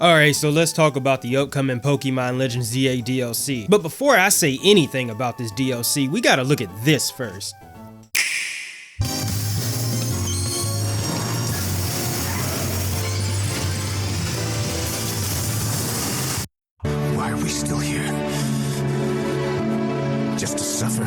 Alright, so let's talk about the upcoming Pokémon Legends ZA DLC. But before I say anything about this DLC, we gotta look at this first. Why are we still here? Just to suffer?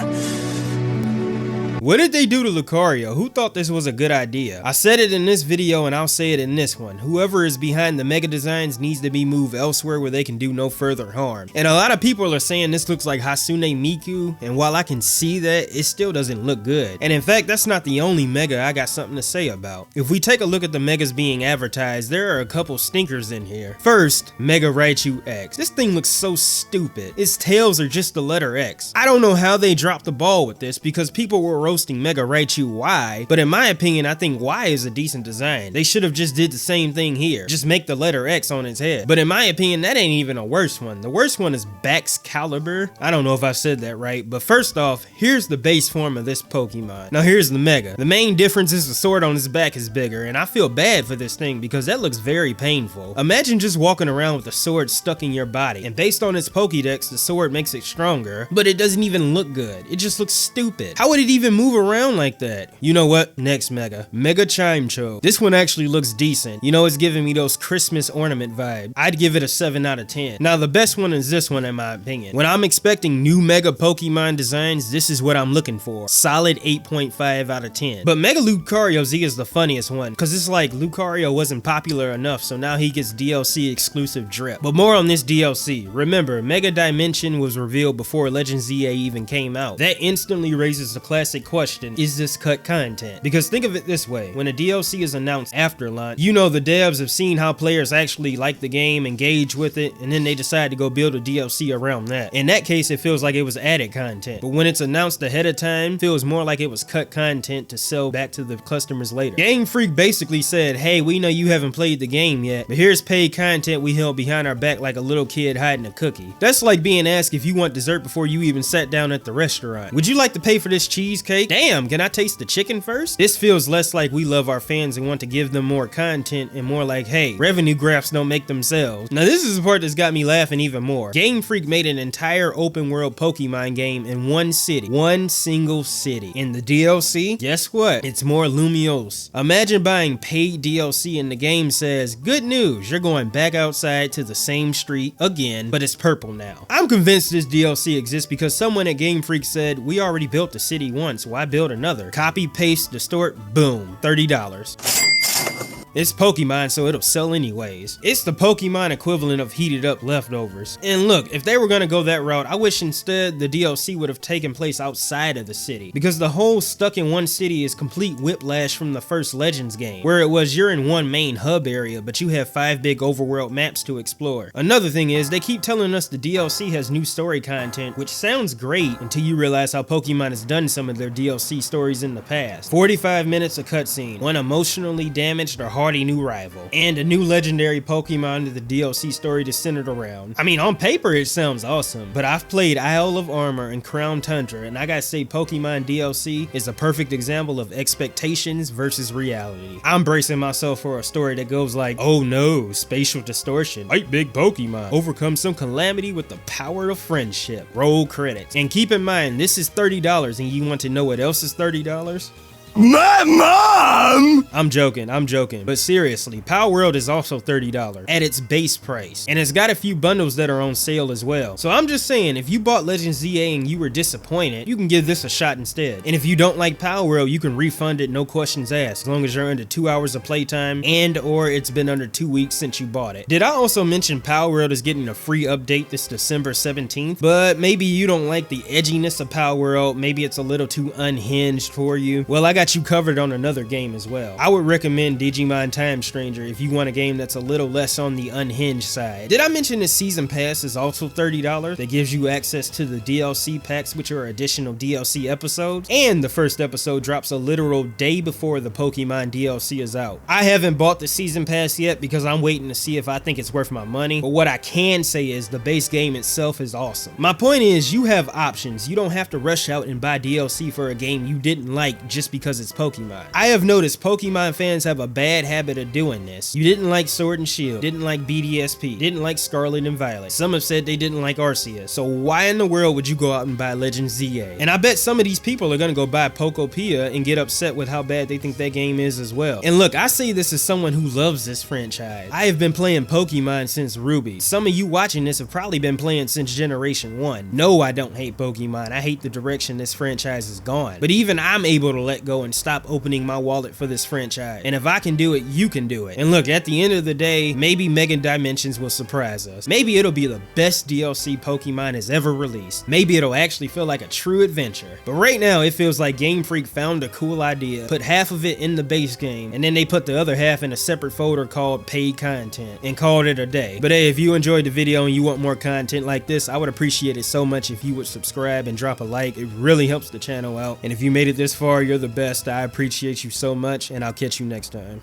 What did they do to Lucario? Who thought this was a good idea? I said it in this video and I'll say it in this one. Whoever is behind the mega designs needs to be moved elsewhere where they can do no further harm. And a lot of people are saying this looks like Hasune Miku, and while I can see that, it still doesn't look good. And in fact, that's not the only mega I got something to say about. If we take a look at the megas being advertised, there are a couple stinkers in here. First, Mega Raichu X. This thing looks so stupid. Its tails are just the letter X. I don't know how they dropped the ball with this because people were roasting Mega Raichu Y, but in my opinion, I think Y is a decent design. They should have just did the same thing here. Just make the letter X on its head. But in my opinion, that ain't even a worse one. The worst one is Baxcalibur. I don't know if I said that right, but first off, here's the base form of this Pokemon. Now here's the Mega. The main difference is the sword on its back is bigger, and I feel bad for this thing because that looks very painful. Imagine just walking around with a sword stuck in your body, and based on its Pokédex, the sword makes it stronger, but it doesn't even look good. It just looks stupid. How would it even move around like that? You know what? Next Mega Chimecho. This one actually looks decent. You know, it's giving me those Christmas ornament vibe. I'd give it a 7 out of 10. Now the best one is this one in my opinion. When I'm expecting new Mega Pokemon designs, this is what I'm looking for. Solid 8.5 out of 10. But Mega Lucario Z is the funniest one, because it's like Lucario wasn't popular enough, so now he gets DLC exclusive drip. But more on this DLC. Remember, Mega Dimension was revealed before Legends ZA even came out. That instantly raises the classic question, is this cut content? Because think of it this way, when a DLC is announced after launch, you know the devs have seen how players actually like the game, engage with it, and then they decide to go build a DLC around that. In that case, it feels like it was added content. But when it's announced ahead of time, it feels more like it was cut content to sell back to the customers later. Game Freak basically said, hey, we know you haven't played the game yet, but here's paid content we held behind our back like a little kid hiding a cookie. That's like being asked if you want dessert before you even sat down at the restaurant. Would you like to pay for this cheesecake? Damn, can I taste the chicken first? This feels less like we love our fans and want to give them more content, and more like, hey, revenue graphs don't make themselves. Now this is the part that's got me laughing even more. Game Freak made an entire open world Pokemon game in one city. One single city. In the DLC, guess what? It's more Lumiose. Imagine buying paid DLC and the game says, good news, you're going back outside to the same street again, but it's purple now. I'm convinced this DLC exists because someone at Game Freak said, we already built the city once, why build another? Copy, paste, distort, boom, $30. It's Pokemon, so it'll sell anyways. It's the Pokemon equivalent of heated up leftovers. And look, if they were gonna go that route, I wish instead the DLC would have taken place outside of the city, because the whole stuck in one city is complete whiplash from the first Legends game, where it was you're in one main hub area, but you have 5 big overworld maps to explore. Another thing is, they keep telling us the DLC has new story content, which sounds great until you realize how Pokemon has done some of their DLC stories in the past. 45 minutes of cutscene, one emotionally damaged or hardy new rival, and a new legendary Pokemon to the DLC story to centered around. I mean, on paper it sounds awesome, but I've played Isle of Armor and Crown Tundra, and I gotta say Pokemon DLC is a perfect example of expectations versus reality. I'm bracing myself for a story that goes like, oh no, spatial distortion, fight big Pokemon, overcome some calamity with the power of friendship, roll credits. And keep in mind, this is $30, and you want to know what else is $30? My mom! I'm joking, but seriously, Palworld is also $30 at its base price, and it's got a few bundles that are on sale as well. So I'm just saying, if you bought Legends ZA and you were disappointed, you can give this a shot instead. And if you don't like Palworld, you can refund it, no questions asked, as long as you're under 2 hours of playtime and or it's been under 2 weeks since you bought it. Did I also mention Palworld is getting a free update this December 17th? But maybe you don't like the edginess of Palworld, maybe it's a little too unhinged for you. Well, I got you covered on another game as well. I would recommend Digimon Time Stranger if you want a game that's a little less on the unhinged side. Did I mention the season pass is also $30? That gives you access to the DLC packs, which are additional DLC episodes, and the first episode drops a literal day before the Pokemon DLC is out. I haven't bought the season pass yet because I'm waiting to see if I think it's worth my money, but what I can say is the base game itself is awesome. My point is, you have options. You don't have to rush out and buy DLC for a game you didn't like just because because it's Pokemon. I have noticed Pokemon fans have a bad habit of doing this. You didn't like Sword and Shield, didn't like BDSP, didn't like Scarlet and Violet. Some have said they didn't like Arceus. So why in the world would you go out and buy Legends ZA? And I bet some of these people are gonna go buy Pokopia and get upset with how bad they think that game is as well. And look, I say this as someone who loves this franchise. I have been playing Pokemon since Ruby. Some of you watching this have probably been playing since Generation 1. No, I don't hate Pokemon. I hate the direction this franchise is gone. But even I'm able to let go and stop opening my wallet for this franchise. And if I can do it, you can do it. And look, at the end of the day, maybe Mega Dimensions will surprise us. Maybe it'll be the best DLC Pokemon has ever released. Maybe it'll actually feel like a true adventure. But right now, it feels like Game Freak found a cool idea, put half of it in the base game, and then they put the other half in a separate folder called paid content and called it a day. But hey, if you enjoyed the video and you want more content like this, I would appreciate it so much if you would subscribe and drop a like. It really helps the channel out. And if you made it this far, you're the best. I appreciate you so much, and I'll catch you next time.